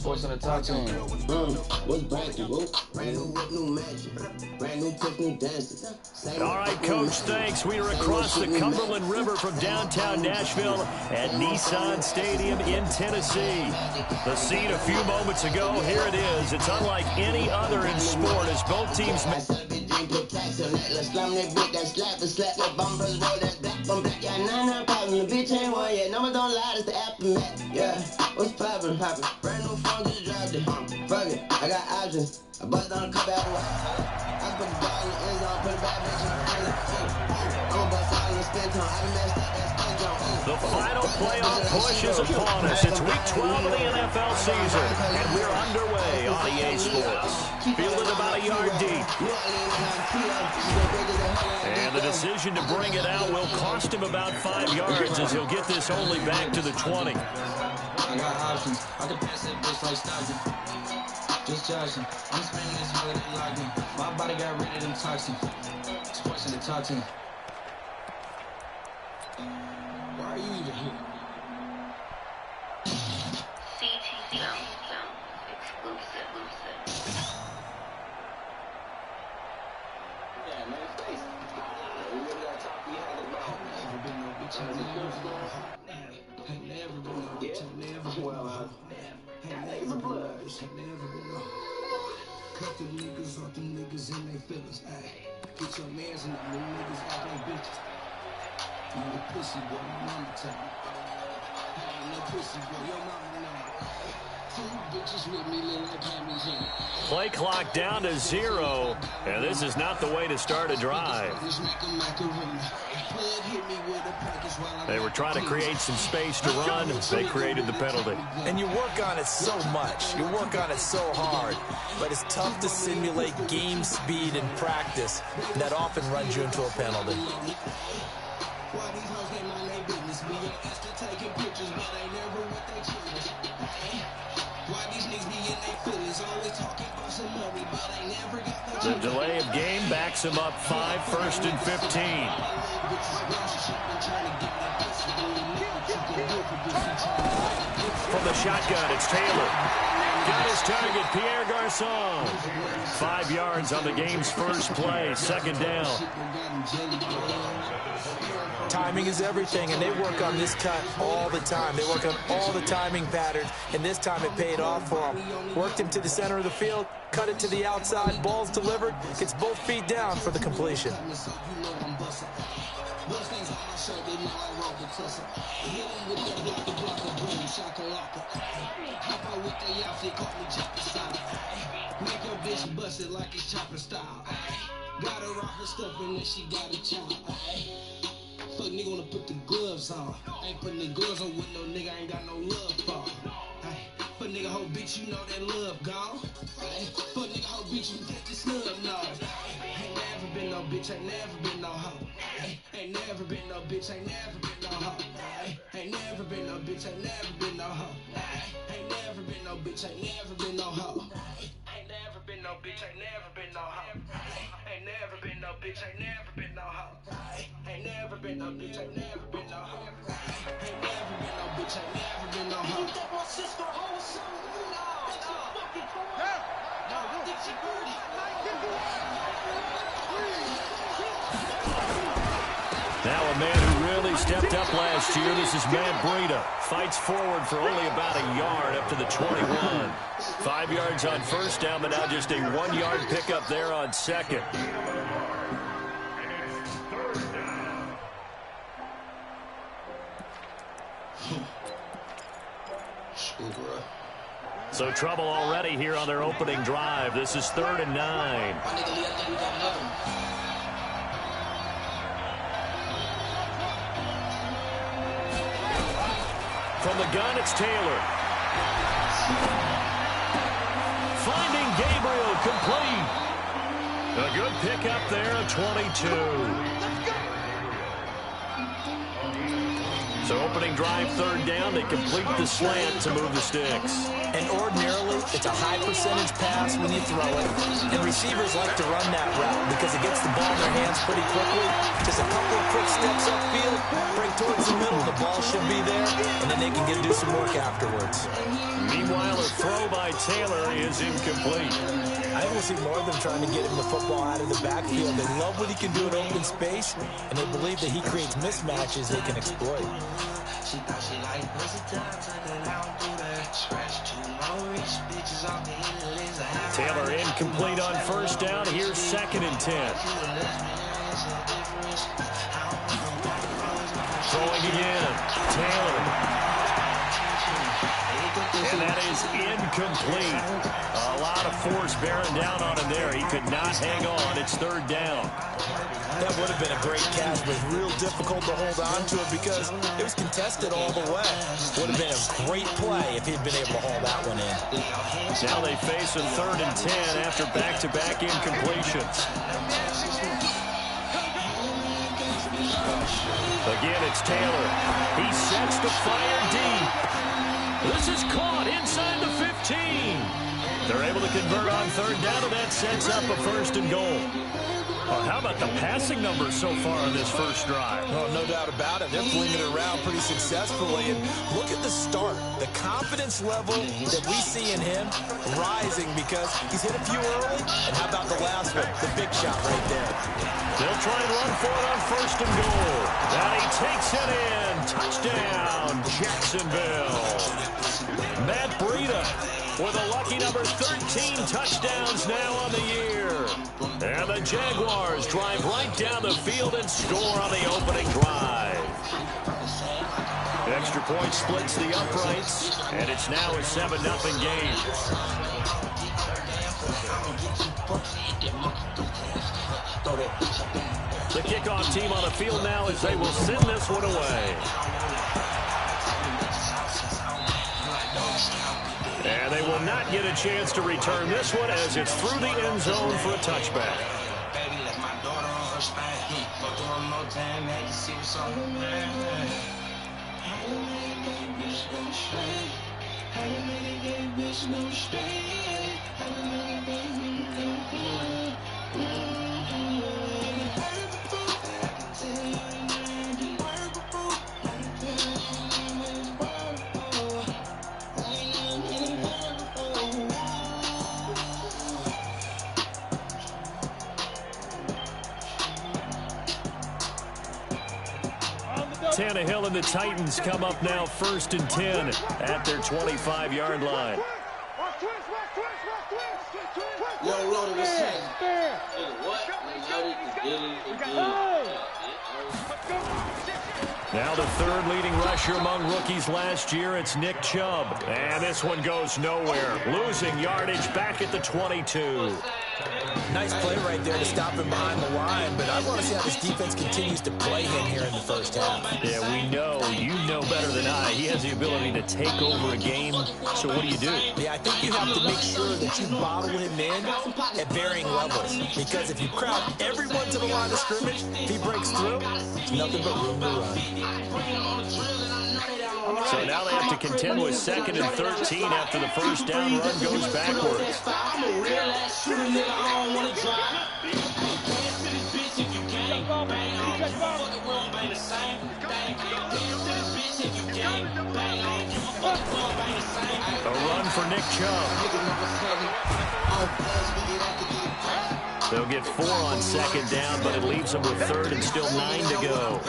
Sports on the top 10. What's breaking? Brand new whip, new magic. Brand new tip, new dances. All right, Coach, thanks. We are across the Cumberland River from downtown Nashville at Nissan Stadium in Tennessee. The scene a few moments ago, here it is. It's unlike any other in sport as both teams... Yeah, what's poppin'? Brand new phone, just dropped it. Fuck it, I got options. I bust down a couple hours. I put the ball in the end zone, put a bad bitch in the end zone. I'ma bust all in the spin zone. I done messed up that spin zone. The final playoff push is upon us. It's week 12 of the NFL season, and we're underway on EA Sports. Fielded about a yard deep. And the decision to bring it out will cost him about 5 yards as he'll get this only back to the 20. I got options. I can pass that bitch like Stockton. Just joshing. I'm spending this holiday locked in. My body got rid of them toxins. Sports in the top 10. Why are you even here? Yeah, man, face it. We really gotta talk behind the ball. Never been no bitch. Ain't never been no bitch. Ain't never been no hoe. Ain't never been no bitch. Ain't never been no hoe. Cut the niggas off, them niggas in they feelings. Ayy, get your mans and them niggas act like bitches. You a pussy boy, your mama tell me. I ain't no pussy boy, your mama know. Two bitches with me look like Hammy Jane. Play clock down to 0, and this is not the way to start a drive. They were trying to create some space to run. They created the penalty. And you work on it so much. You work on it so hard. But it's tough to simulate game speed in practice. And that often runs you into a penalty. The delay of game backs him up 5, 1st and 15. From the shotgun, it's Taylor. Got his target, Pierre Garçon. 5 yards on the game's first play, 2nd down. Timing is everything, and they work on this cut all the time. They work on all the timing patterns, and this time it paid off for him. Worked him to the center of the field, cut it to the outside, ball's delivered, gets both feet down for the completion. Make your bitch bust it like it's chopper style. Got her off her stuff and then she got a child. Fuck nigga wanna put the gloves on. Ain't putting the gloves on with no nigga I ain't got no love for. Fuck nigga hoe bitch, you know that love gone. Fuck nigga hoe bitch, you get the snub nose. Ain't never been no bitch, ain't never been no hoe. Ain't never been no bitch, ain't never been no hoe. Ain't never been no bitch, ain't never been no hoe. Ain't never been no bitch, ain't never been no hoe. Ain't never been no bitch, ain't never been no hoe. Ain't never been no bitch, ain't never been no hoe. Ain't never been no bitch, ain't never been no hoe. Ain't never been no bitch, ain't never been no hoe. You think my sister hoe or something? No, that's your fucking career. No, I think she pretty. Now a man who really stepped up last year. This is Matt Breida. Fights forward for only about a yard up to the 21. 5 yards on 1st down, but now just a 1-yard pickup there on 2nd. So trouble already here on their opening drive. This is 3rd and 9. From the gun, it's Taylor. Finding Gabriel, complete. A good pickup there, 22. So opening drive, 3rd down. They complete the slant to move the sticks. And ordinarily, it's a high percentage pass when you throw it. And receivers like to run that route because it gets the ball in their hands pretty quickly. Just a couple of quick steps upfield, break towards the middle, the ball should be there, and then they can do some work afterwards. Meanwhile, a throw throw by Taylor is incomplete. I think we'll see more of them trying to get him the football out of the backfield. They love what he can do in open space, and they believe that he creates mismatches they can exploit. Taylor incomplete on first down. Here's 2nd and 10. Throwing again. Taylor. And that is incomplete. A lot of force bearing down on him there. He could not hang on. It's 3rd down. That would have been a great catch, but real difficult to hold on to it because it was contested all the way. Would have been a great play if he'd been able to haul that one in. Now they face a 3rd and 10 after back-to-back incompletions. Again, it's Taylor. He sets the fire deep. This is caught inside the 15. They're able to convert on 3rd down, and that sets up a 1st and goal. How about the passing numbers so far on this first drive? Oh, no doubt about it. They're flinging it around pretty successfully. And look at the start. The confidence level that we see in him rising because he's hit a few early. And how about the last one? The big shot right there. They'll try and run for it on 1st and goal. And he takes it in. Touchdown, Jacksonville. Matt Breida with a lucky number 13 touchdowns now on the year. And the Jaguars drive right down the field and score on the opening drive. Extra point splits the uprights, and it's now a 7-0 game. The kickoff team on the field now as they will send this one away. And they will not get a chance to return this one as it's through the end zone for a touchback. Tannehill and the Titans come up now 1st and 10 at their 25-yard line. Yo, Loaded, what's happening? Now the 3rd leading rusher among rookies last year, it's Nick Chubb. And this one goes nowhere. Losing yardage back at the 22. Nice play right there to stop him behind the line, but I want to see how this defense continues to play him here in the first half. Yeah, we know. You know better than I. He has the ability to take over a game. So what do you do? Yeah, I think you have to make sure that you bottle him in at varying levels. Because if you crowd everyone to the line of scrimmage, if he breaks through, there's nothing but room to run. So now they have to contend with 2nd and 13 after the first down run goes backwards. A run for Nick Chubb. They'll get 4 on 2nd down, but it leaves them with 3rd and still 9 to go.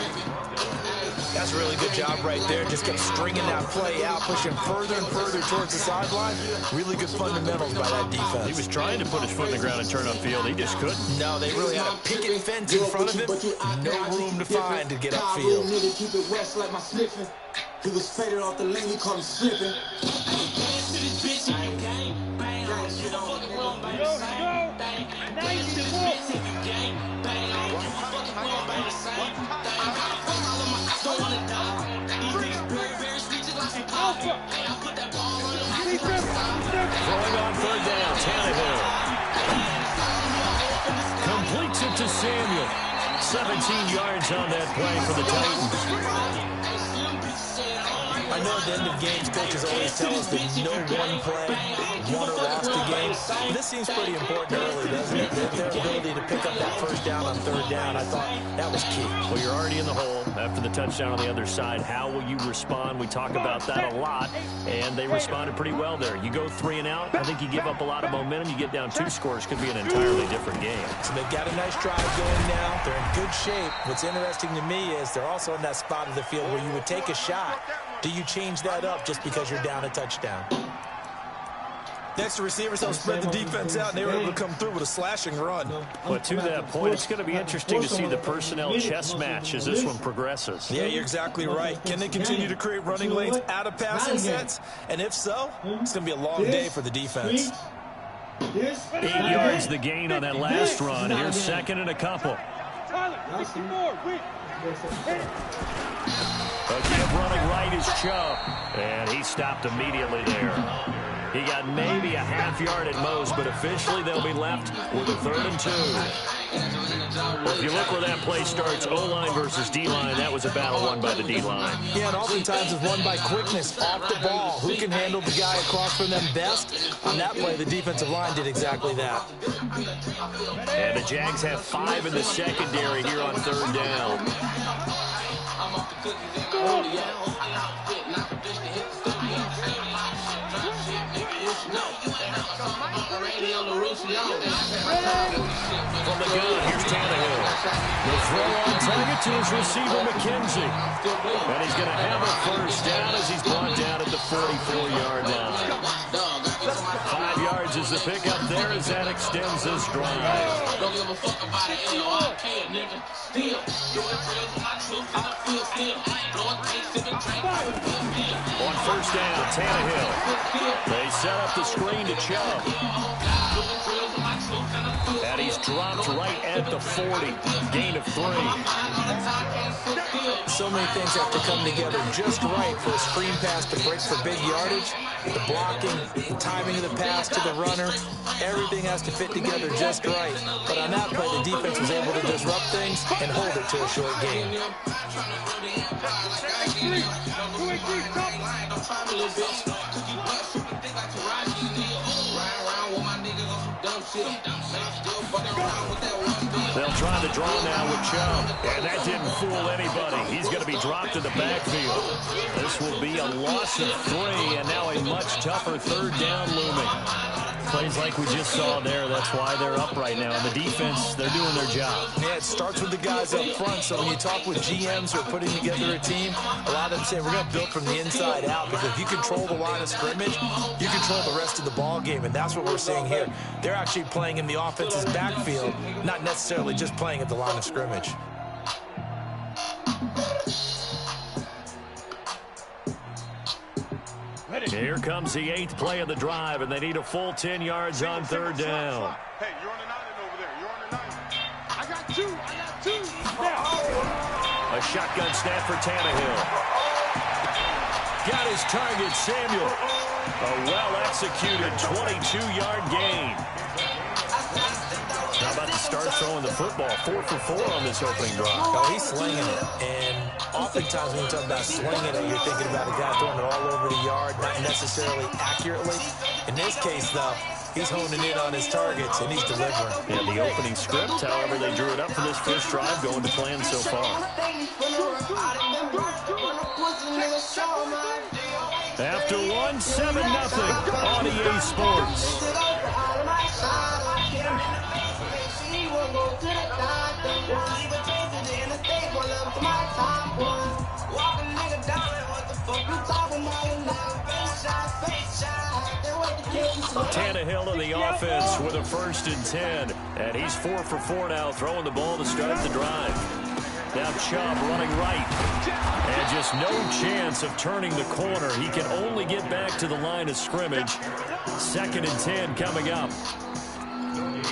That's a really good job right there. Just kept stringing that play out, pushing further and further towards the sideline. Really good fundamentals by that defense. He was trying to put his foot in the ground and turn upfield. He just couldn't. No, they really had a picket fence in front of him. No room to find to get upfield. Keep it west like my sniffing. He was faded off the lane, he caught me slipping. Throwing on 3rd down, Tannehill. Completes it to Samuel. 17 yards on that play for the Titans. I I know at the end of games, coaches always tell us that no one play won or lost the game. But this seems pretty important early, doesn't it? Their ability to pick up that first down on third down, I thought that was key. Well, you're already in the hole after the touchdown on the other side. How will you respond? We talk about that a lot, and they responded pretty well there. You go 3 and out, I think you give up a lot of momentum. You get down 2 scores, could be an entirely different game. So they've got a nice drive going now. They're in good shape. What's interesting to me is they're also in that spot of the field where you would take a shot. Do you change that up just because you're down a touchdown? Next, the receivers help spread the defense out, and they were able to come through with a slashing run. But to that point, it's going to be interesting to see the personnel chess match as this one progresses. Yeah, you're exactly right. Can they continue to create running lanes out of passing sets? And if so, it's going to be a long day for the defense. 8 yards the gain on that last run. Here's second and a couple. Again, running right is Chubb, and he stopped immediately there. He got maybe a half yard at most, but officially they'll be left with a 3rd and 2. Well, if you look where that play starts, O-line versus D-line, that was a battle won by the D-line. Yeah, and oftentimes it's won by quickness off the ball. Who can handle the guy across from them best? On that play, the defensive line did exactly that. And the Jags have 5 in the secondary here on 3rd down. From the gun, here's Tannehill. The throw on target to his receiver, McKenzie. And he's going to have a first down as he's brought down at the 44-yard line. 5 yards is the pickup there as that extends this drive. On first down, Tannehill. They set up the screen to Chubb. And he's dropped right at the 40. Gain of 3. So many things have to come together just right for a screen pass to break for big yardage. The blocking, the timing of the pass to the runner, everything has to fit together just right. But on that play, the defense was able to disrupt things and hold it to a short game. They'll try the draw now with Chubb, and that didn't fool anybody. He's going to be dropped in the backfield. This will be a loss of 3, and now a much tougher 3rd down looming. Plays like we just saw there, that's why they're up right now. And the defense, they're doing their job. Yeah, it starts with the guys up front, so when you talk with GMs who are putting together a team, a lot of them say we're going to build from the inside out, because if you control the line of scrimmage, you control the rest of the ball game, and that's what we're seeing here. They're actually playing in the offense's backfield, not necessarily just playing at the line of scrimmage. Here comes the 8th play of the drive, and they need a full 10 yards on 3rd down. Hey, you're on the 9 over there. You're on the 9. I got 2. A shotgun snap for Tannehill. Got his target, Samuel. A well-executed 22-yard gain. How about to start throwing the football? 4 for 4 on this opening drive. Oh, he's slinging it. And oftentimes when you talk about slinging it, you're thinking about a guy throwing it all over the yard, not necessarily accurately. In this case, though, he's honing in on his targets, and he's delivering. Yeah, the opening script, however, they drew it up for this first drive, going to plan so far. After 1, 7-0 on EA Sports. Tannehill in the offense with a 1st and 10. And he's 4 for 4 now, throwing the ball to start the drive. Now Chubb running right. And just no chance of turning the corner. He can only get back to the line of scrimmage. 2nd and 10 coming up.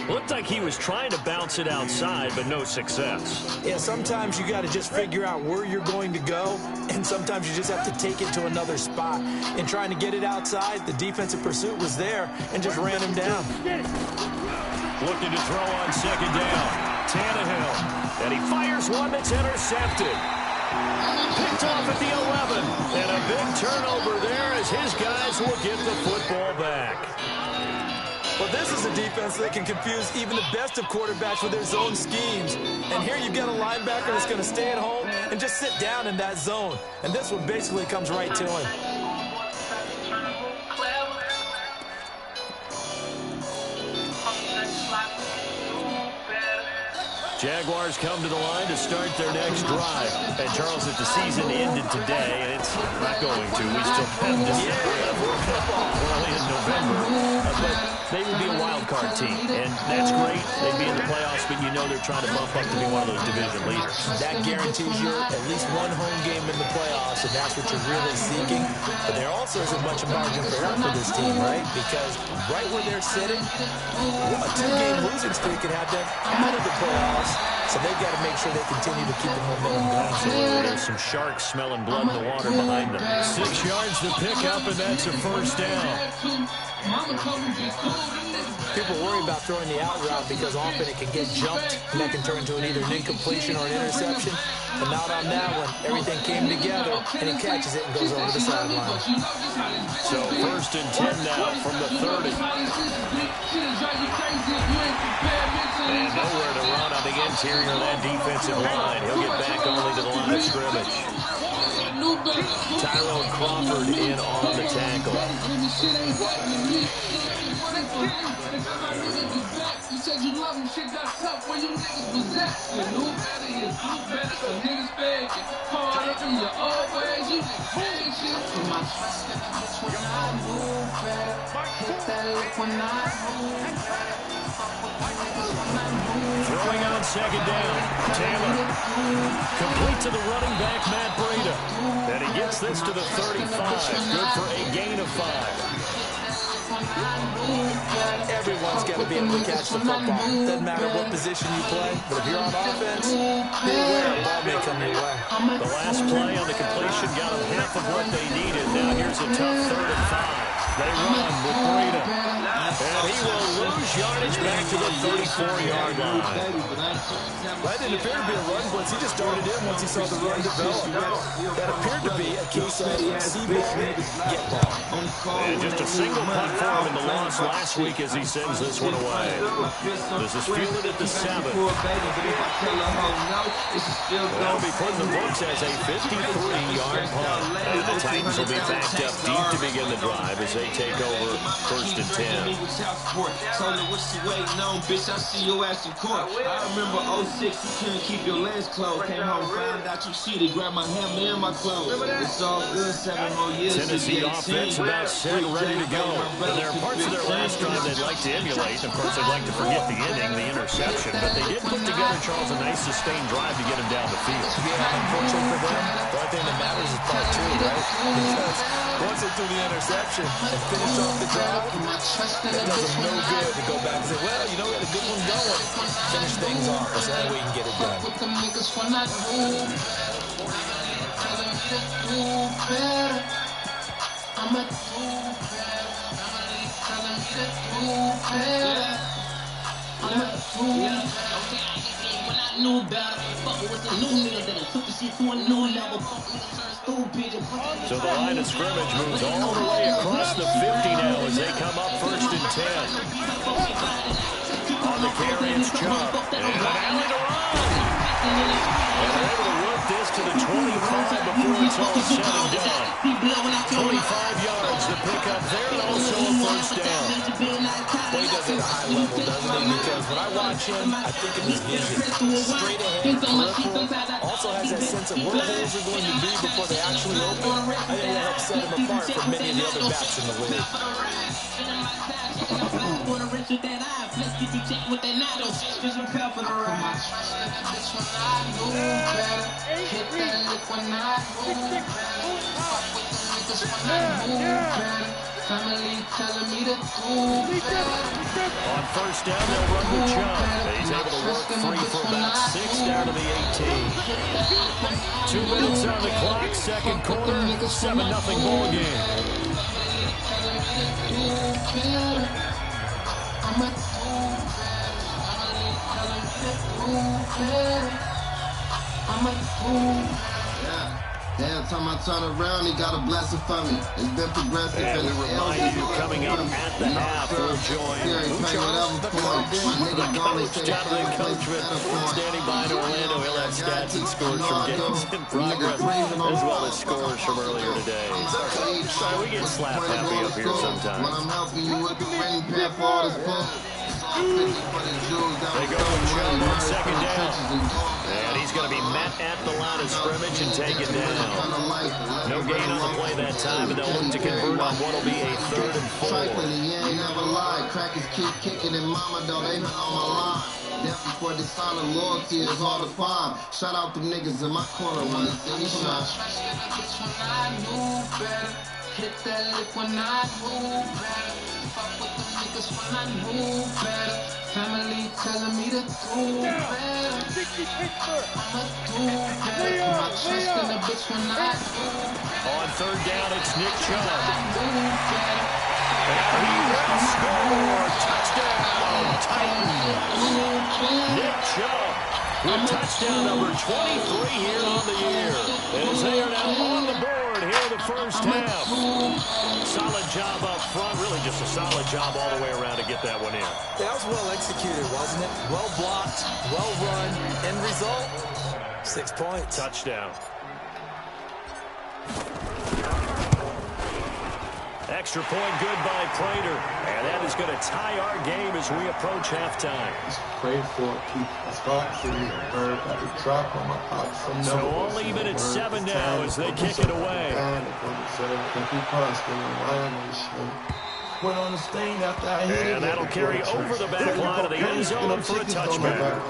Looked like he was trying to bounce it outside, but no success. Yeah, sometimes you got to just figure out where you're going to go, and sometimes you just have to take it to another spot. In trying to get it outside, the defensive pursuit was there and just ran him down. Looking to throw on 2nd down. Tannehill. And he fires one that's intercepted. Picked off at the 11. And a big turnover there as his guys will get the football back. Well, this is a defense that can confuse even the best of quarterbacks with their zone schemes. And here you've got a linebacker that's going to stay at home and just sit down in that zone. And this one basically comes right to him. Jaguars come to the line to start their next drive. And, Charles, if the season ended today, and it's not going to, we still have December early in November. But they would be a wild card team, and that's great. They'd be in the playoffs, but you know they're trying to bump up to be one of those division leaders. That guarantees you at least one home game in the playoffs, and that's what you're really seeking. But there also isn't much margin for error for this team, right? Because right where they're sitting, a 2-game losing streak could have them out of the playoffs. So they've got to make sure they continue to keep the momentum going. Absolutely. There's some sharks smelling blood in the water behind them. 6 yards to pick up, and that's a first down. People worry about throwing the out route because often it can get jumped, and that can turn into either an incompletion or an interception. But not on that one. Everything came together, and he catches it and goes over the sideline. So first and 10 now from the 30. And nowhere to run on the interior of that defensive line. He'll get back only to the line of scrimmage. Tyrone Crawford in on the tackle. Throwing on second down. Taylor. Complete to the running back, Matt Breida. And he gets this to the 35. Good for a gain of 5. Everyone's got to be able to catch the football. Doesn't matter what position you play, but if you're on offense, beware, a ball may come your way. The last play on the completion got them half of what they needed. Now here's a tough 3rd and 5. They run with Breida. And he will lose yardage back to the 34-yard line. That didn't appear to be a run blitz. He just started in once he saw the run develop. That appeared to be a case of see-ball, get ball. And just a single punt for him in the loss last week as he sends this one away. This is fielded at the 7. That'll be put in the books as a 53-yard punt. And the Titans will be backed up deep to begin the drive as they take over first and 10. Told her what she waiting on, bitch, I see your ass in court. I remember 06, you couldn't keep your lens closed. Came home, found out you cheated, grabbed my hammer and my clothes. It's all good, 7 more years. Tennessee offense about set, ready to go. And there are parts of their last drive they'd like to emulate. Of course, they'd like to forget the inning, the interception. But they did put together, Charles, a nice sustained drive to get him down the field. Yeah, unfortunately for them, the only thing that matters is part 2, right? Because once they threw the interception and finished off the drive, it does them no good to go back and say, well, you know, we had a good one going. Finish things off. That's the only way you can get it done. So the line of scrimmage moves all the way across the 50 now as they come up first and 10. On the carry, it's Chubb. And an alley to run. And they're able to work this to the 25 before it's all said and done. 25 yards to pick up there and also a first down. Well, he does it at a high level, doesn't he? Because when I watch him, I think of his vision. Straight ahead, peripheral. Also has that sense of where holes are going to be before they actually open. I think that helps set him apart from many of the other backs in the league. On first down, they'll run with Chubb. He's able to work free for about 6 down to the 18. 2 minutes on the clock, second quarter, 7-0 ball game. Every time I turn around, he got a blessing for me. It's been progressive. And we remind you, coming up at the half, we'll join the coach, Jonathan Coachman, standing by in Orlando. He'll have stats and scores from games in progress, as well as scores from earlier today. So we get slap happy up here sometimes. I'm helping you with the ring pin for all this bull. They go with Chubb on second down. And he's going to be met at the line of scrimmage and taken down. No gain on the play that time, and they'll look to convert on what will be a 3rd and 4. He ain't never lied. Crackers keep kicking and mama, though, they been on my line. That's before the sign of loyalty is hard to find. Shout out them niggas in my corner when the city shine. Hit that lip when I move better. Fuck with the niggas when I move better. Family telling me to do better. I'ma do better. I trust in the bitch when I do better. On 3rd down, it's Nick Chubb. And he will score. Touchdown, Titans. Nick Chubb with touchdown number 23 here on the year. As they are now on the board here in the first half. Solid job up front. Really just a solid job all the way around to get that one in. That was well executed, wasn't it? Well blocked, well run. End result, 6 points. Touchdown. Extra point good by Prater. And that is going to tie our game as we approach halftime. Pray for a keep a spot for me. Bird got a drop on my pops. So all even at 7 now as they kick it away. And that'll carry over the back line of the end zone for a touchback.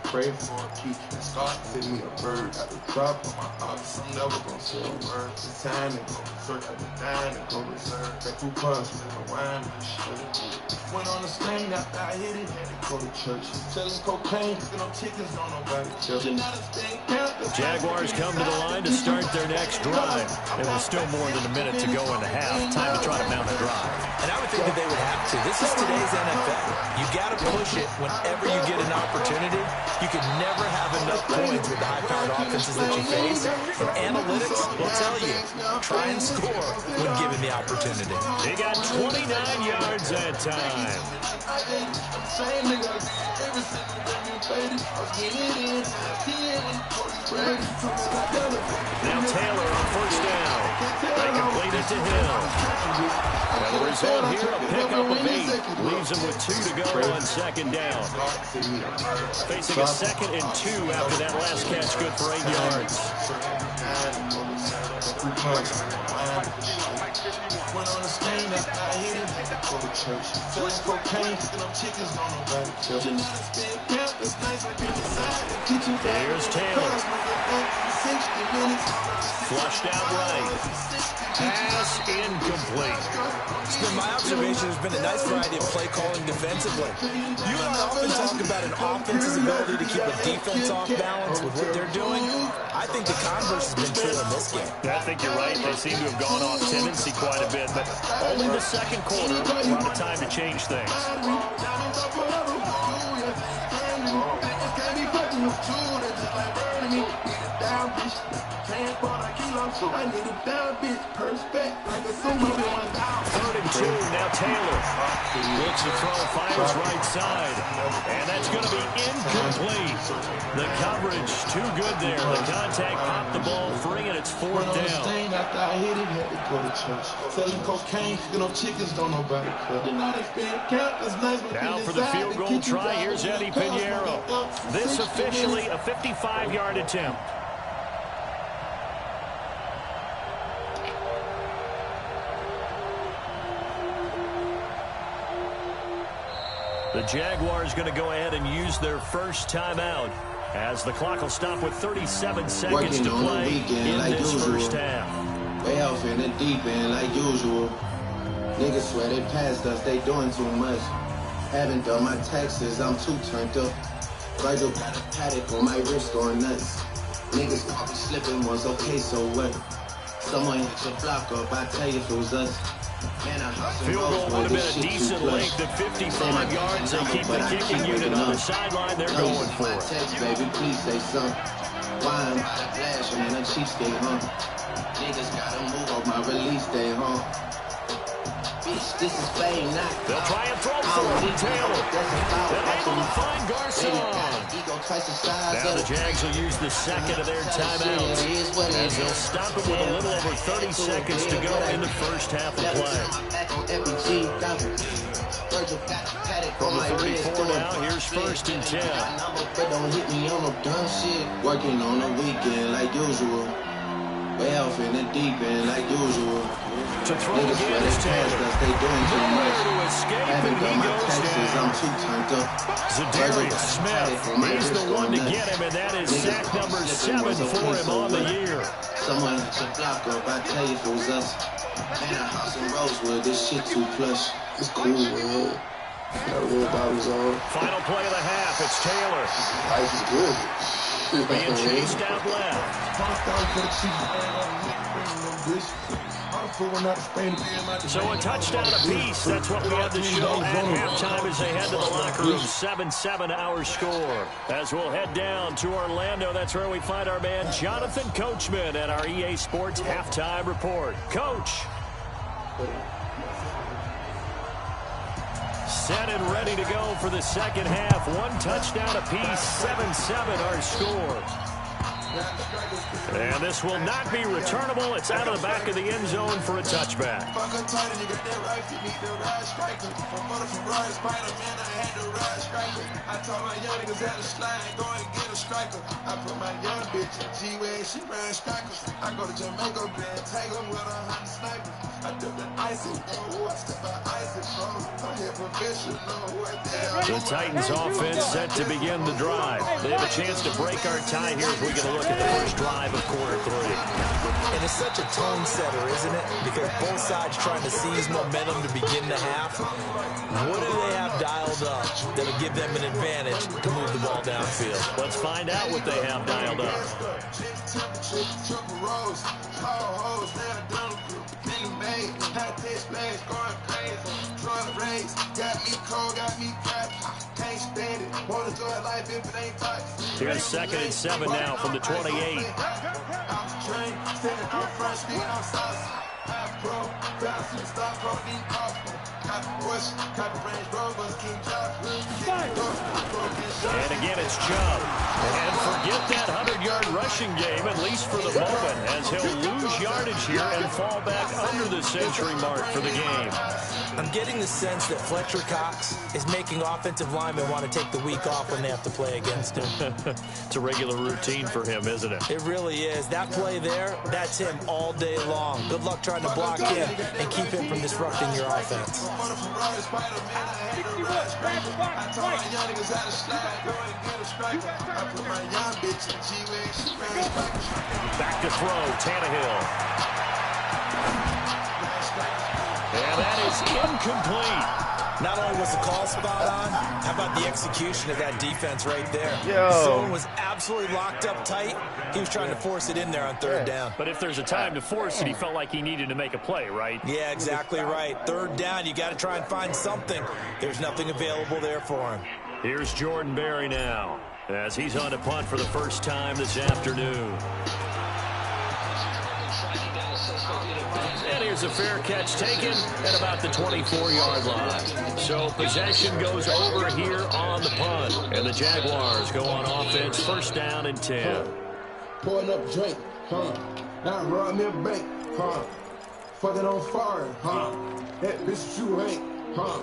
Pray for a key. Start with me a bird. Got a drop on my pops. I'm never gonna say a word. It's time to go berserk. I've been dying to go berserk. That cool punch, man, wine and shit. Went on the stain after I hit it. Had to go to church. Selling cocaine, cooking on chickens, don't nobody kill. Jaguars come to the line to start their next drive. And with still more than a minute to go in the half, time to try to mount a drive. And I would think that they would have to. This is today's NFL. You got to push it whenever you get an opportunity. You can never have enough points with the high-powered offenses that you face. And analytics will tell you, try and score when given the opportunity. They got 29 yards that time. Now Taylor on 1st down. They complete it to Hill. And the result here, a pickup of 8. Leaves him with 2 to go on 2nd down. Facing a 2nd and 2 after that last catch, good for 8 yards. Went on the stain after I hit it. Had to go to church. Selling cocaine, cooking on chickens, don't nobody kill. Here's Taylor. Flushed out right. Pass incomplete. It's been my observation, there's been a nice variety of play calling defensively. You and I often talk about an offense's ability to keep a defense off balance with what they're doing. I think the converse has been true in this game. I think you're right. They seem to have gone off tendency quite a bit, but only the 2nd quarter, a lot of time to change things. Third and 2, now Taylor. Looks to throw, fires right side. And that's going to be incomplete. The coverage too good there. The contact popped the ball free, and it's 4th down. After I hit it, had to go to church. Selling cocaine, cooking on chickens, don't nobody Now for the field goal try, here's Eddie Pinheiro. This officially a 55-yard attempt. The Jaguars going to go ahead and use their first timeout as the clock will stop with 37 seconds to play in this first half. Way off in the deep end like usual. Niggas swear they passed us, they doing too much. Haven't done my taxes, I'm too turned up. Virgil got a paddock on my wrist going nuts. Niggas probably slipping once, okay, so what? Someone hit your block up, I tell you if it was us. Field goal would have been a decent length at 55 yards. They keep the kicking unit on the sideline. They're going for it. Baby, please say something. Wine by the flash, man, a cheapskate, huh? Niggas gotta move on my release day, huh? Bitch, this is fame, not. They'll try and throw for it. Taylor. They're able to find Garcon. Now the Jags will use the second of their timeouts as they'll stop it with a little over 30 seconds to go in the first half of play. From the 34 now, here's 1st and 10. Don't hit me on no dumb shit. Working on the weekend like usual. Way off in the deep end like usual. To throw again is Taylor. They doing too much. To escape, Haven't and done he my goes taxes. down. I'm too turned up. Zadarius Smith is the one to get him, and that is sack number 7 for him on the year. Someone hit your block up. I tell you if it was us. Man, a house in Rosewood. This shit too plush. It's cool, man. Got real bottoms on. Final play of the half. It's Taylor. Life is good. Being chased out left. So a touchdown apiece. That's what we had to show at halftime as they head to the locker room. 7-7 our score. As we'll head down to Orlando, that's where we find our man Jonathan Coachman at our EA Sports halftime report. Coach. Set and ready to go for the second half. 1 touchdown apiece. 7-7 our score. And this will not be returnable. It's out of the back of the end zone for a touchback. The Titans offense set to begin the drive. They have a chance to break our tie here as we get a look at the first drive of quarter 3. And it's such a tone setter, isn't it? Because both sides trying to seize momentum to begin the half. What do they have dialed up that'll give them an advantage to move the ball downfield? Let's find out what they have dialed up. Here's 2nd and 7 now from the 28. And again, it's Chubb. And forget that 100-yard rushing game, at least for the moment, as he'll lose yardage here and fall back under the century mark for the game. I'm getting the sense that Fletcher Cox is making offensive linemen want to take the week off when they have to play against him. It's a regular routine for him, isn't it? It really is. That play there, that's him all day long. Good luck trying to block him and keep him from disrupting your offense. Back to throw, Tannehill. And that is incomplete. Not only was the call spot on, how about the execution of that defense right there? Yo. Zone was absolutely locked up tight. He was trying to force it in there on 3rd down. But if there's a time to force it, he felt like he needed to make a play, right? Yeah, exactly right. 3rd down, you got to try and find something. There's nothing available there for him. Here's Jordan Berry now, as he's on to punt for the first time this afternoon. And here's a fair catch taken at about the 24-yard line. So possession goes over here on the punt. And the Jaguars go on offense, 1st down and 10. Pouring up drink, huh? Now rob me a bank, huh? Fucking on fire, huh? That bitch you ain't, huh?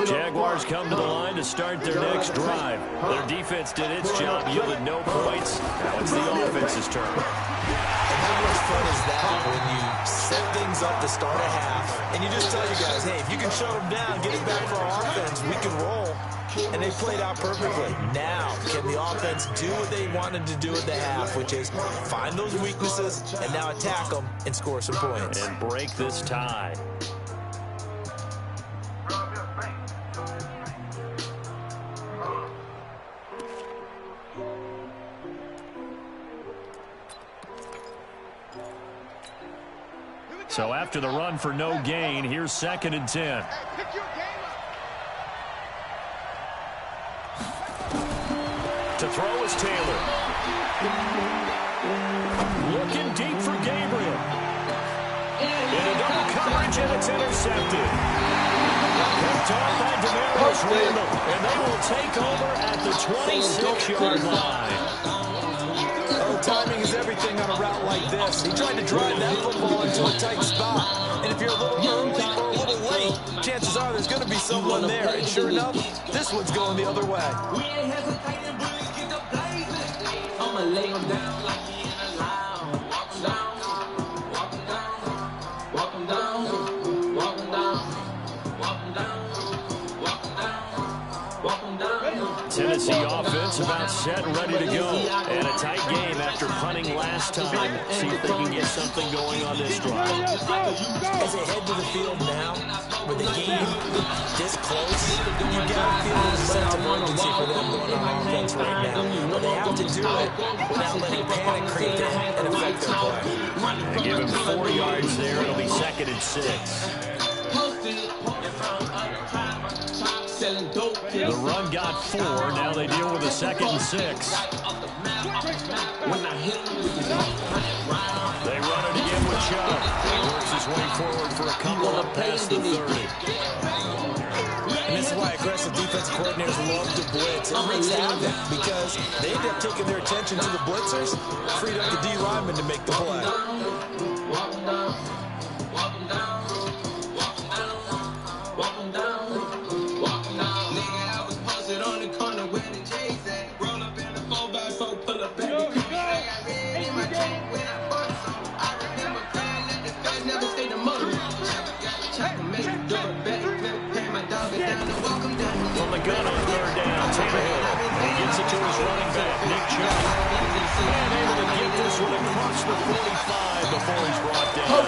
Jaguars come to the line to start their next drive. Their defense did its job, yielded no points. Now it's the offense's turn. How much fun is that when you set things up to start a half and you just tell your guys, hey, if you can shut them down, get it back for our offense, we can roll. And they played out perfectly. Now, can the offense do what they wanted to do at the half, which is find those weaknesses and now attack them and score some points. And break this tie. So after the run for no gain, here's 2nd and 10. To throw is Taylor. Looking deep for Gabriel. In a double coverage, and it's intercepted. Picked off by Demaris Randall, and they will take over at the 26-yard line. Oh, timing is everything on a route like this. He tried to drive that football into a tight spot. And if you're a little early or a little late, chances are there's going to be someone there. And sure enough, this one's going the other way. We ain't hesitating, but we get the blazing. I'ma lay him down like he in a line. Walk him down, walk him down, walk him down, walk him down, walk him down, walk him down, walk him down. Tennessee offense about set and ready to go. And a tight game after punting last time. See if they can get something going on this drive. As they head to the field now, with the game this close, you got to feel there's a sense of urgency for them going on offense right now. But they have to do it without letting panic creep in and affect their play. They give him 4 yards there. It'll be 2nd and 6. The run got 4. Now they deal with a 2nd and 6. They run it again with Chubb. Works his way forward for a couple up past the 30. And this is why aggressive defensive coordinators love to blitz. It makes havoc because they end up taking their attention to the blitzers, freed up the D lineman to make the play. From the gun on 3rd down, Tannehill. He gets it to his running back, Nick Chubb. And able to get this one across the 45 before he's brought down.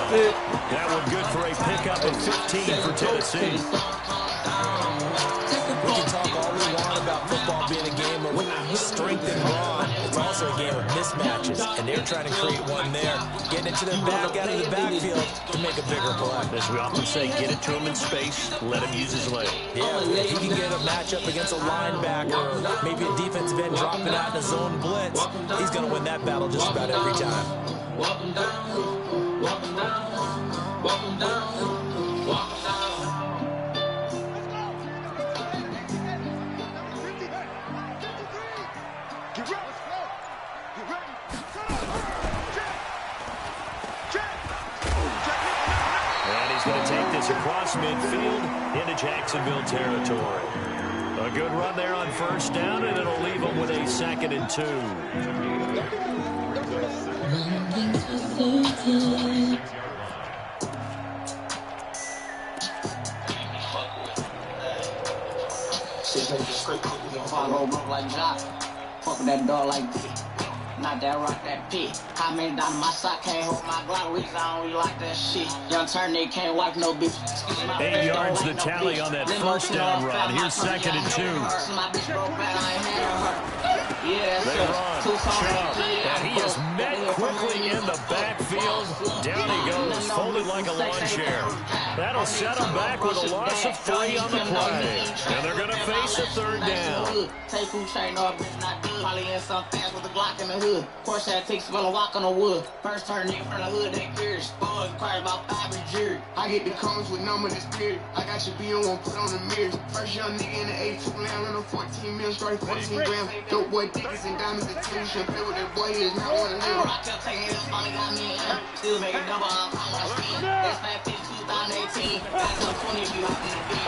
That one good for a pickup of 15 for Tennessee. We can talk all we want about football being a game of strength and brawn. It's also a game of mismatches, and they're trying to create one there. Getting it to their back out of the backfield to make a bigger play. As we often say, get it to him in space, let him use his leg. Yeah, if he can get a matchup against a linebacker, or maybe a defensive end dropping out in a zone blitz, he's going to win that battle just about every time. Walk him down, walk him down, walk him down, walk him down. And he's going to take this across midfield into Jacksonville territory. A good run there on 1st down, and it'll leave him with a 2nd and 2. Fuck that dog like this. Not that rock, that pit. Hot man down my sock, can't hold my Glock. Reason I don't really like that shit. Young turn, they can't wipe no bitch. 8 yards the tally on that 1st down run. Here's 2nd and 2. They run. Chubb. And he is met quickly in the backfield. Down he goes, folded like a lawn chair. That'll set him back with a loss of 3 on the play. And they're going to face a 3rd down. Take who chain off, bitch, not good. Probably in some fast with a Glock in the hood. Course that takes a walk on the wood. First turn in from the hood, they curious. Boy, requires about 5 and jury. I get the cones with number this period. I got your B on one, put on the mirrors. First young nigga in the 82 land on a 14 mil, straight 14 grams. Dope boy, dickers and diamonds and titties. Should play with that boy, he is not one of them. I kept taking his money, got me in. Still making double on my speed. That's 2018.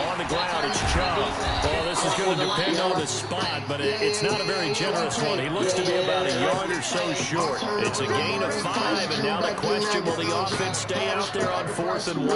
On the ground, it's Chubb. Well, this is going to depend on the spot, but it's not a very generous one. He looks to be about a yard or so short. It's a gain of 5, and now the question, will the offense stay out there on 4th and 1?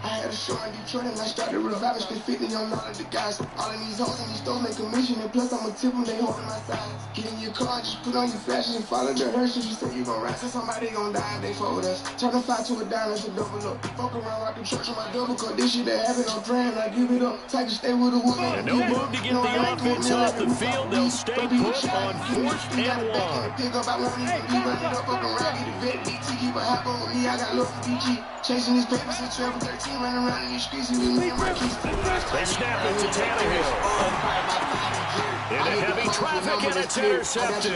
I had a show in Detroit and I started reviving, spent 50 on all of the guys. All of these hoes in these stores make a mission, and plus I'ma tip them, they holding my size. Get in your car, just put on your fashion and follow the hearses. you say you gon' rise, so somebody gon' die if they fuck with us. Turn a 5 to a dime, that's a double up. Fuck around like the church on my double cup. This shit that happen, I'm praying, I give it up. Take a stay with a woman. And no move to get the offense off the field. They'll stay put on 4th and 1. Pick up, I won't even be running up, fuck around, get the vet, BT, keep a hop on me, I got love for DG. Chasing these papers since 12 or 13, running around in these streets, and me and my keys. They snap it to Tannehill. Into heavy traffic, and it's intercepted.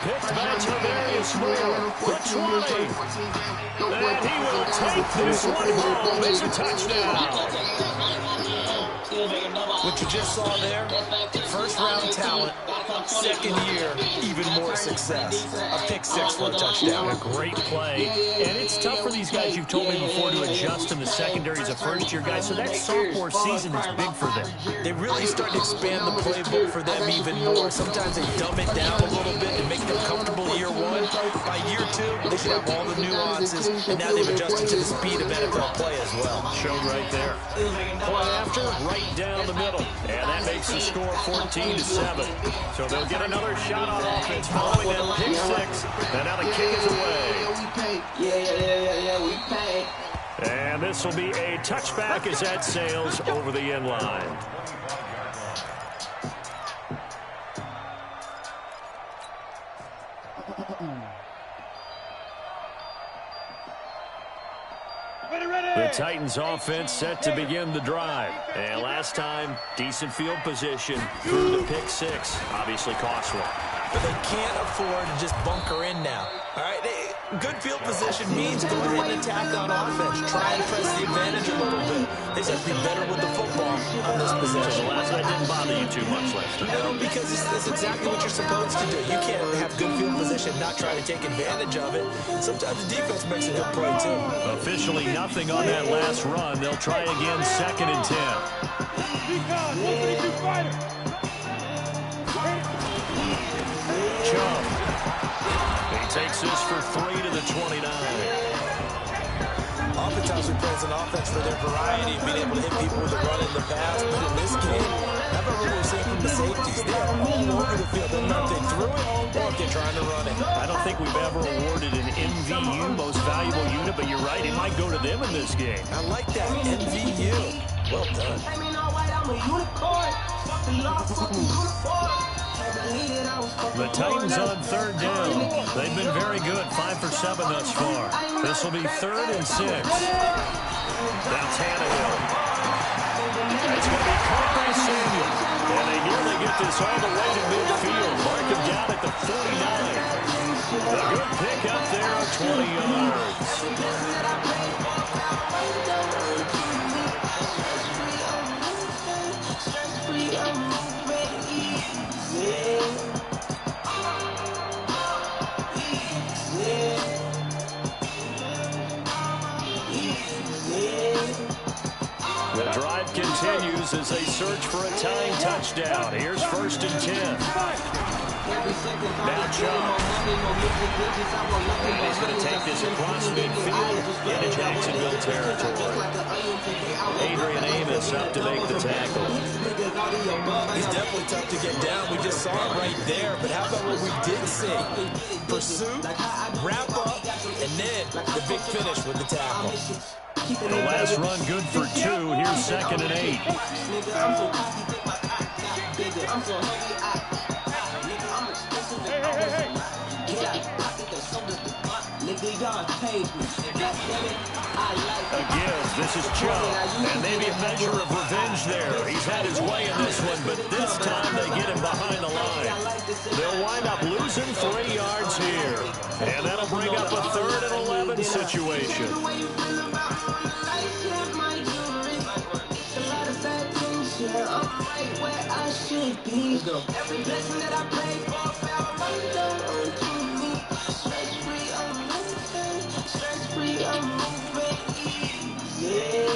Picked by Tavarius Moore. Looks running. And he will take this one home. It's a touchdown. What you just saw there, first-round talent, second year, even more success. A pick-6 for a touchdown. A great play. And it's tough for these guys, you've told me before, to adjust in the secondary as a first-year guy. So that sophomore season is big for them. They really start to expand the playbook for them even more. Sometimes they dumb it down a little bit to make them comfortable year one. By year 2, they should have all the nuances, and now they've adjusted to the speed of NFL play as well. Shown right there. Point after, right down the middle. And that makes the score 14-7. So they'll get another shot on offense following that pick 6. And now the kick is away. Yeah, we pay. And this will be a touchback as that sails over the end line. The Titans offense set to begin the drive. And last time, decent field position through the pick 6. Obviously costly. But they can't afford to just bunker in now. All right, good field position means go ahead and attack on offense. Try and press the advantage a little bit. They just have to be better with the football on this possession. The last night didn't bother you too much last time. No, because it's exactly what you're supposed to do. You can't have good field position and not try to take advantage of it. Sometimes the defense makes a good play, too. Officially nothing on that last run. They'll try again 2nd and 10. Chubb. He takes this for 3 to the 29. Oftentimes we praise an offense for their variety, being able to hit people with the run in the pass. But in this game, how about what we're seeing from the safeties? They are all over the field. They know if they threw it or if they're trying to run it. I don't think we've ever awarded an MVU, most valuable unit, but you're right, it might go to them in this game. I like that, MVU. Well done. The Titans on 3rd down. They've been very good, 5 for 7 thus far. This will be 3rd and 6. Now Tannehill. It's going to be caught by Samuel. And they nearly get this all the way to midfield. Mark him down at the 49. A good pick up there of 20 yards. The drive continues as they search for a tying touchdown. Here's 1st and 10. Now Chubb. And he's going to take this across midfield into Jacksonville territory. Adrian Amos up to make the tackle. He's definitely tough to get down. We just saw it right there. But how about what we did see? Pursuit, wrap up, and then the big finish with the tackle. The last run good for 2. Here's 2nd and 8. Again, this is Chubb, and maybe a measure of revenge there. He's had his way in this one, but this time they get him behind the line. They'll wind up losing 3 yards here, and that'll bring up a 3rd and 11 situation. Let's go. Every blessing that I pray for fell unto me. Stress-free, I'm moving. Stress-free, I'm moving. Yeah.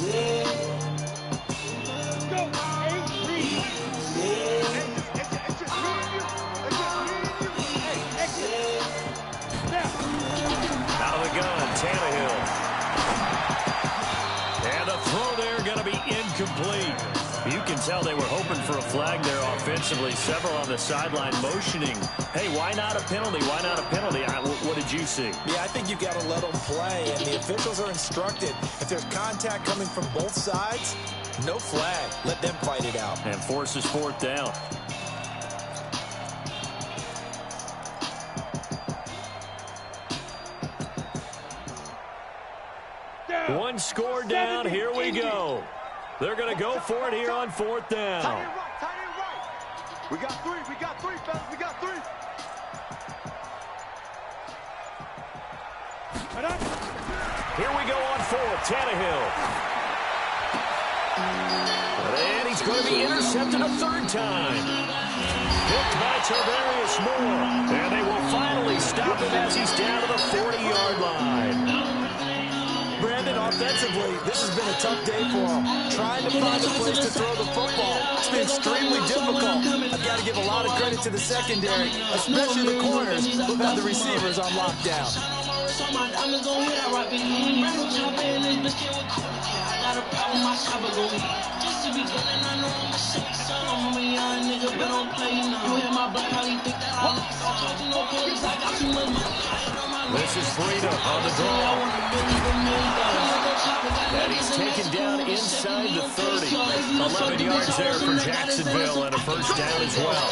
Yeah. Let's go. 8-3. Yeah. It's just me and you. It's just me and you. Hey, exit. Now. Out of the gun, Tannehill. And a throw there going to be incomplete. You can tell they were hoping for a flag there offensively. Several on the sideline motioning, hey, why not a penalty? Why not a penalty? What did you see? Yeah, I think you've got to let them play, and the officials are instructed. If there's contact coming from both sides, no flag. Let them fight it out. And forces fourth down. One score down. Here we go. They're going to go for it here on fourth down. Tight end right. We got three, fellas. We got three. Here we go on fourth. Tannehill. And he's going to be intercepted a third time. Picked by Tarvarius Moore. And they will finally stop him as he's down to the 40-yard line. Brandon, offensively, this has been a tough day for him. Trying to find a place to throw the football. It's been extremely difficult. I've got to give a lot of credit to the secondary, especially the corners who've had the receivers on lockdown. This is Frida on the draw. And he's taken down inside the 30. 11 yards there for Jacksonville and a first down as well.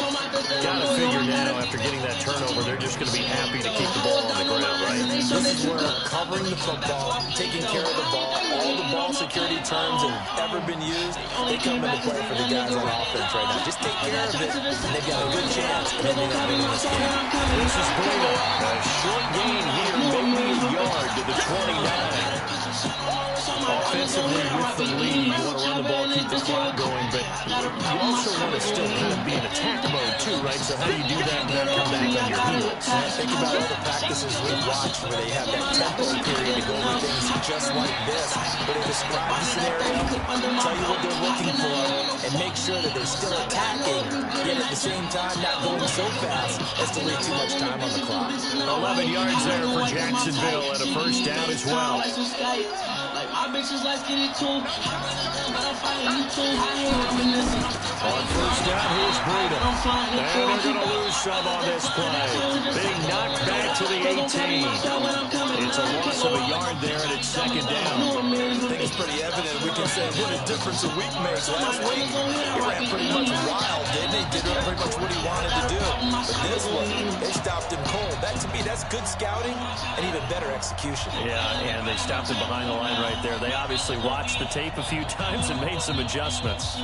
Got to figure now after getting that turnover, they're just going to be happy to keep the ball on the ground, right? This is where covering the football, taking care of the ball, all the ball security terms that have ever been used, they come into play for the guys on offense right now. Just take care of it, and they've got a good chance of ending up winning this game. This is Frida. A short gain here, maybe a yard to the 29. Offensively with the lead, you want to run the ball, keep the clock going, but you also want to still kind of be in attack mode too, right? So how do you do that and then come back on your heels? Think about all the practices we've watched where they have that tempo period to go over things just like this, where they describe the scenario, tell you what they're looking for, and make sure that they're still attacking, yet at the same time not going so fast as to leave too much time on the clock. 11 yards there for Jacksonville and a first down as well. My bitches like skinny too. But I'm fighting you too. On first down, here's Breida. And they're going to lose some on this play. Being knocked back to the 18. It's a loss of a yard there, and it's second down. I think it's pretty evident. We can say what a difference a week makes. Last week, he ran pretty much wild, didn't he? Did pretty much what he wanted to do. But this one, they stopped him cold. That, to me, that's good scouting and even better execution. Yeah, and they stopped him behind the line right there. They obviously watched the tape a few times and made some adjustments.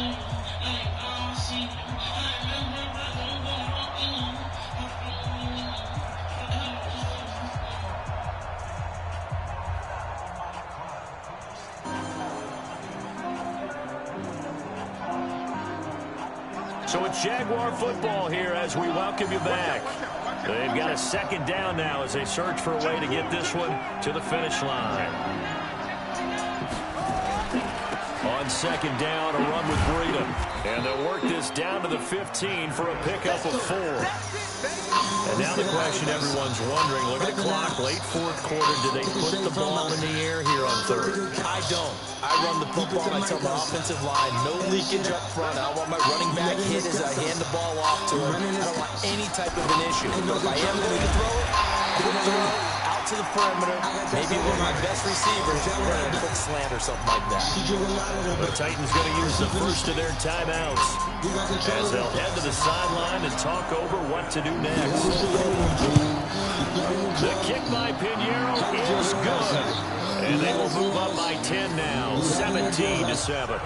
So it's Jaguar football here as we welcome you back. They've got a second down now as they search for a way to get this one to the finish line. On second down, a run with Breida. And they'll work this down to the 15 for a pickup of 4. And now the question everyone's wondering, look at the clock, late fourth quarter, do they put the ball in the air here on third? I don't. I run the football, and I tell my offensive line, no leakage up front. I don't want my running back hit as I hand the ball off to him. I don't want any type of an issue. But if I am going to throw it, quick throw, out to the perimeter, maybe one of my best receivers, running a quick slant or something like that. The Titans going to use the first of their timeouts as they'll head to the sideline and talk over what to do next. The kick by Pinheiro is good. And they will move up by 10 now, 17-7.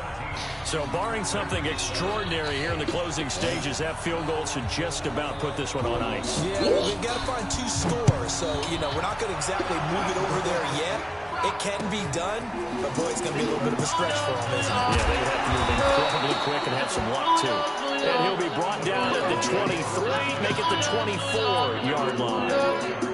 So barring something extraordinary here in the closing stages, that field goal should just about put this one on ice. Yeah, we've got to find 2 scores. So, you know, we're not going to exactly move it over there yet. It can be done, but boy, it's going to be a little bit of a stretch for them, isn't it? Yeah, they would have to move incredibly quick and have some luck, too. And he'll be brought down at the 23, make it the 24-yard line.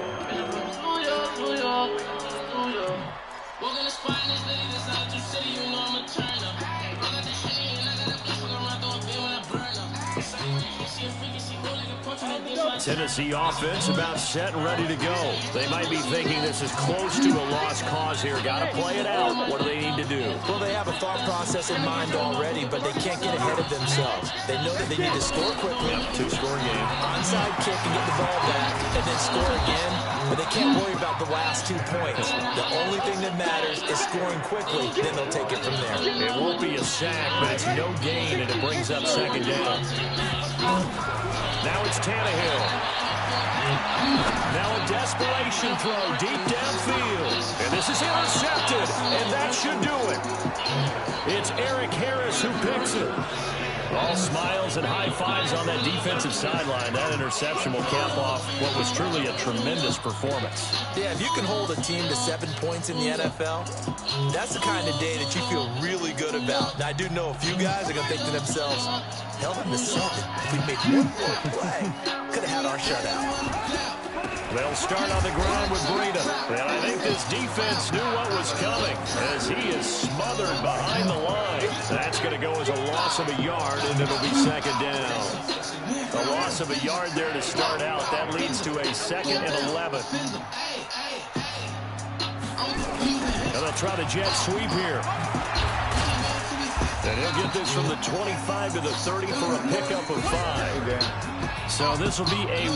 Tennessee offense about set and ready to go. They might be thinking this is close to a lost cause here. Got to play it out. What do they need to do? Well, they have a thought process in mind already, but they can't get ahead of themselves. They know that they need to score quickly. Yep, two-score game. Onside kick and get the ball back, and then score again. But they can't worry about the last 2 points. The only thing that matters is scoring quickly, then they'll take it from there. It won't be a sack, but it's no gain, and it brings up second down. Now it's Tannehill. Now a desperation throw deep downfield. And this is intercepted, and that should do it. It's Eric Harris who picks it. All smiles and high fives on that defensive sideline. That interception will cap off what was truly a tremendous performance. Yeah, if you can hold a team to 7 points in the NFL, that's the kind of day that you feel really good about. Now, I do know a few guys are going to think to themselves, held them to 7. If we made one more play, could have had our shutout. They'll start on the ground with Breida. And I think this defense knew what was coming as he is smothered behind the line. That's going to go as a loss of a yard, and it'll be second down. A loss of a yard there to start out. That leads to a 2nd and 11. And they'll try the jet sweep here. And he'll get this from the 25 to the 30 for a pickup of 5. So this will be a...